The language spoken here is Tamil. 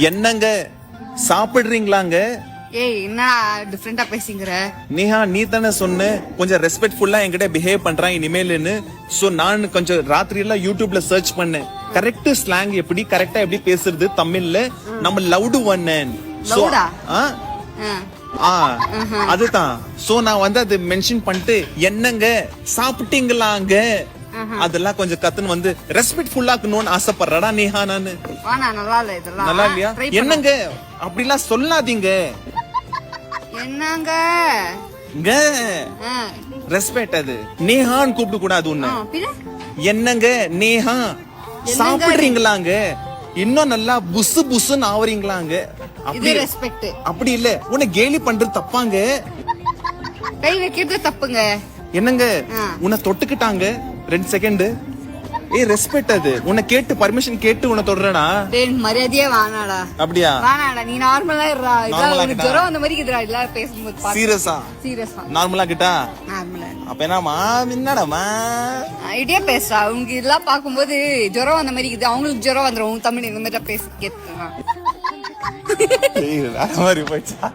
என்னங்க சாப்பிடுறீங்களாங்க? ஏய் என்ன டிஃபரெண்டா பேசிங்கற? நேஹா நீ தானே சொன்ன கொஞ்சம் ரெஸ்பெக்ட்ஃபுல்லா என்கிட்ட பிஹேவ் பண்றான் இனிமேல்னு. சோ நான் கொஞ்சம் ராத்திரி எல்லாம் யூடியூப்ல சர்ச் பண்ணேன். கரெக்ட் ஸ்லாங் எப்படி கரெக்டா எப்படி பேசுறது தமிழ்ல நம்ம லவுடு வண்ணன். லவுடா? அதுதான். சோ நான் வந்து அது மென்ஷன் பண்ணிட்டு என்னங்க சாப்பிட்டீங்களாங்க அதெல்லாம் கொஞ்சம் கத்துன்னு வந்து ரெஸ்பெக்ட்ஃபுல்லா இருக்கணும்னு ஆசைப்படுறடா நேஹா நானு. வானா நல்லா இல்ல இதெல்லாம். நல்லா இல்லையா? என்னங்க அப்படிலாம் சொல்லாதீங்க. என்னங்க ரெஸ்பெக்ட் அது நேஹான்னு கூப்பிட கூடாது உன்ன. என்னங்க நேஹா சாப்பிடுறீங்களாங்க இன்னும் நல்லா புசு புசுன்னு ஆவறீங்களாங்க. இது ரெஸ்பெக்ட். அப்படி இல்ல உன்னை கேலி பண்றது தப்பாங்க. கை வைக்கிறது தப்புங்க. என்னங்க உன்னை தொட்டுக்கிட்டாங்க 2 செகண்ட். ஏய் ரெஸ்பெக்ட் அது. உன்னை கேட்டு பர்மிஷன் கேட்டு உன்னை தொடுறடா. டேய் மரியாதையே வானாடா. அப்படியா? வானாடா நீ நார்மலா இருடா. இதெல்லாம் ஜரம் அந்த மாதிரி இருக்குடா இல்ல பேசும்போது பாத்து. சீரியஸா நார்மலா கிட்டா? நார்மலா. அப்ப என்னமா என்னடாமா ஐடியா பேசுறா. உங்க இதெல்லாம் பாக்கும்போது ஜரம் அந்த மாதிரி இருக்குது. அவங்களுக்கு ஜரம் வந்துரும். தமிழ் இந்த மாதிரி பேச கேட்கலாம். ஏய் வேற மாதிரி போச்சா?